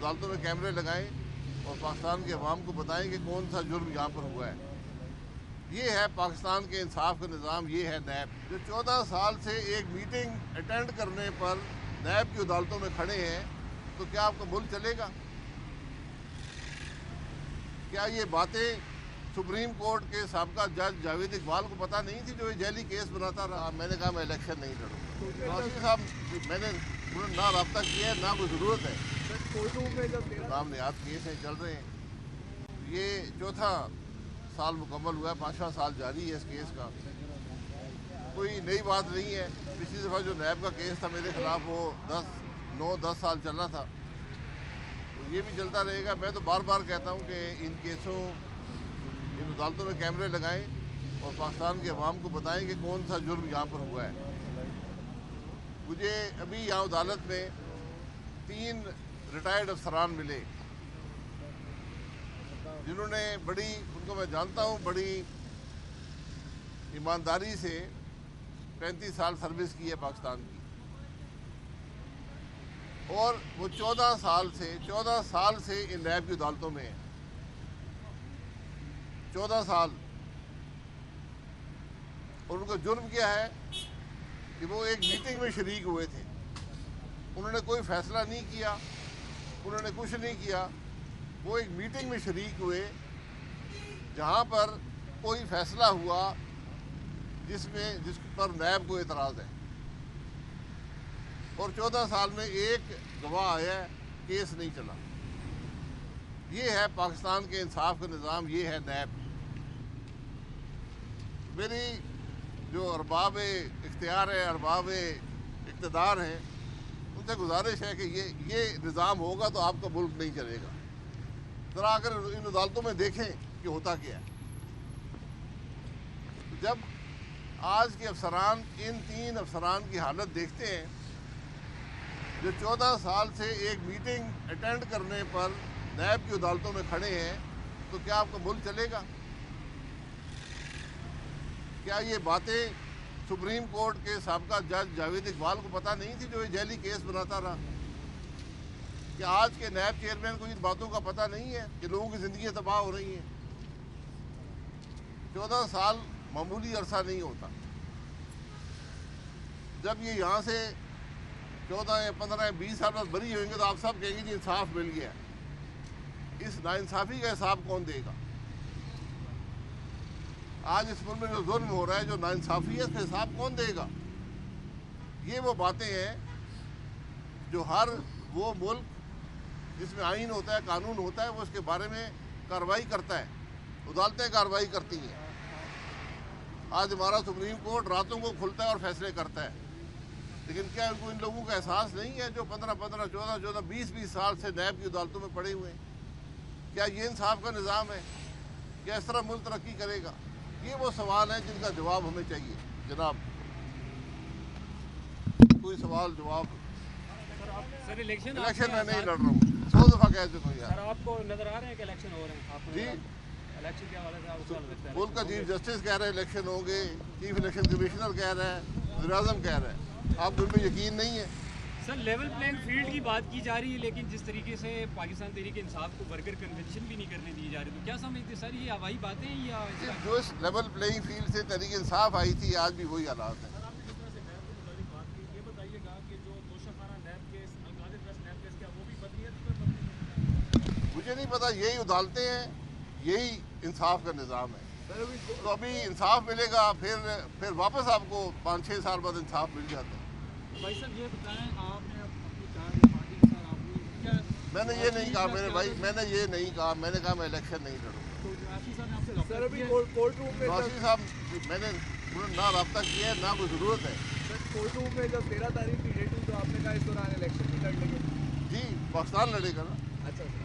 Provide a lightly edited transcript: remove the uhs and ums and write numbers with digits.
عدالتوں میں کیمرے لگائیں اور پاکستان کے عوام کو بتائیں کہ کون سا جرم یہاں پر ہوا ہے۔ یہ ہے پاکستان کے انصاف کا نظام، یہ ہے نیب۔ جو 14 سال سے ایک میٹنگ اٹینڈ کرنے پر نیب کی عدالتوں میں کھڑے ہیں، تو کیا آپ کا ملک چلے گا؟ کیا یہ باتیں سپریم کورٹ کے سابقہ جج جاوید اقبال کو پتہ نہیں تھی جو یہ جیلی کیس بناتا رہا؟ میں نے کہا میں الیکشن نہیں لڑوں گا۔ نواسی صاحب انہوں نے نہ رابطہ کیا ہے، نہ کوئی ضرورت ہے۔ نامنیات کیس ہیں، چل رہے ہیں۔ یہ چوتھا سال مکمل ہوا ہے، 5واں سال جاری ہے اس کیس کا۔ کوئی نئی بات نہیں ہے۔ پچھلی دفعہ جو نیب کا کیس تھا میرے خلاف، وہ 9-10 سال چلنا تھا، تو یہ بھی چلتا رہے گا۔ میں تو بار بار کہتا ہوں کہ ان کیسوں، ان عدالتوں میں کیمرے لگائیں اور پاکستان کے عوام کو بتائیں کہ کون سا جرم یہاں پر ہوا ہے۔ مجھے ابھی یہاں عدالت میں 3 ریٹائرڈ افسران ملے جنہوں نے ان کو میں جانتا ہوں، بڑی ایمانداری سے 35 سال سروس کی ہے پاکستان کی، اور وہ 14 سال سے ان نیب کی عدالتوں میں ہیں۔ 14 سال۔ اور ان کا جرم کیا ہے کہ وہ ایک میٹنگ میں شریک ہوئے تھے، انہوں نے کوئی فیصلہ نہیں کیا، انہوں نے کچھ نہیں کیا۔ وہ ایک میٹنگ میں شریک ہوئے جہاں پر کوئی فیصلہ ہوا جس پر نیب کو اعتراض ہے، اور 14 سال میں ایک گواہ آیا ہے، کیس نہیں چلا۔ یہ ہے پاکستان کے انصاف کا نظام، یہ ہے نیب۔ میری جو ارباب اختیار ہے، ارباب اقتدار ہیں، ان سے گزارش ہے کہ یہ نظام ہوگا تو آپ کا ملک نہیں چلے گا۔ ذرا اگر ان عدالتوں میں دیکھیں کہ ہوتا کیا ہے۔ جب آج کے افسران ان 3 افسران کی حالت دیکھتے ہیں جو 14 سال سے ایک میٹنگ اٹینڈ کرنے پر نیب کی عدالتوں میں کھڑے ہیں، تو کیا آپ کا ملک چلے گا؟ کیا یہ باتیں سپریم کورٹ کے سابقہ جج جاوید اقبال کو پتہ نہیں تھی جو یہ جیلی کیس بناتا رہا؟ کہ آج کے نیب چیئرمین کو ان باتوں کا پتہ نہیں ہے کہ لوگوں کی زندگیاں تباہ ہو رہی ہیں؟ 14 سال معمولی عرصہ نہیں ہوتا۔ جب یہ یہاں سے 14 یا 15 یا 20 سال بعد بری ہوئیں گے تو آپ سب کہیں گے جی انصاف مل گیا۔ اس ناانصافی کا حساب کون دے گا؟ آج اس ملک میں جو ظلم ہو رہا ہے، جو ناانصافی ہے، اس کا حساب کون دے گا؟ یہ وہ باتیں ہیں جو ہر وہ ملک جس میں آئین ہوتا ہے، قانون ہوتا ہے، وہ اس کے بارے میں کارروائی کرتا ہے، عدالتیں کارروائی کرتی ہیں۔ آج ہمارا سپریم کورٹ راتوں کو کھلتا ہے اور فیصلے کرتا ہے، لیکن کیا ان لوگوں کا احساس نہیں ہے جو 15 14 20 سال سے نیب کی عدالتوں میں پڑے ہوئے ہیں؟ کیا یہ انصاف کا نظام ہے؟ کیا اس طرح ملک ترقی کرے گا؟ یہ وہ سوال ہیں جن کا جواب ہمیں چاہیے جناب۔ کوئی سوال جواب؟ سر الیکشن میں نہیں لڑ رہا ہوں، 100 دفعہ کہہ چکا ہوں یار۔ سر آپ کو نظر آ رہے ہیں کہ الیکشن ہو رہے ہیں؟ آپ جی، الیکشن کے حوالے سے آپ سوال رکھتے ہیں؟ ملک کا چیف جسٹس کہہ رہے ہیں الیکشن ہوں گے، چیف الیکشن کمشنر کہہ رہے ہیں، وزیر اعظم کہہ رہے ہیں۔ آپ کو ان پہ یقین نہیں ہے؟ سر لیول پلینگ فیلڈ کی بات کی جا رہی ہے، لیکن جس طریقے سے پاکستان تحریک انصاف کو برگر کنونشن بھی نہیں کرنے دی جا رہی، تو کیا سمجھتے سر یہ ہوائی باتیں ہیں یا جو اس لیول پلینگ فیلڈ سے تحریک انصاف آئی تھی، آج بھی وہی حالات ہیں۔ یہ بتائیے گا کہ جو توشہ نیب کیس، القادر ٹرسٹ نیب کیس، کیا وہ بھی بدلیت؟ مجھے نہیں پتا، یہی عدالتیں ہیں، یہی انصاف کا نظام ہے۔ تو ابھی انصاف ملے گا، پھر واپس آپ کو 5-6 سال بعد انصاف مل جاتا ہے۔ بھائی صاحب یہ بتائیں، آپ نے اپنی پارٹی کے ساتھ آپ نے کیا؟ میں نے یہ نہیں کہا میرے بھائی، میں نے یہ نہیں کہا، میں نے کہا میں الیکشن نہیں لڑوں گا۔ تو نواسی صاحب نے آپ سے رابطہ سر ابھی کیا؟ کورٹ روم میں نواسی صاحب، انہوں نے نہ رابطہ کیا ہے، نہ کوئی ضرورت ہے۔ کورٹ روم میں جب 13 تاریخ کی ڈیٹ ہوئی تو آپ نے کہا اس دوران الیکشن نہیں لڑ لیں گے؟ جی، پاکستان لڑے گا نا۔ اچھا سر۔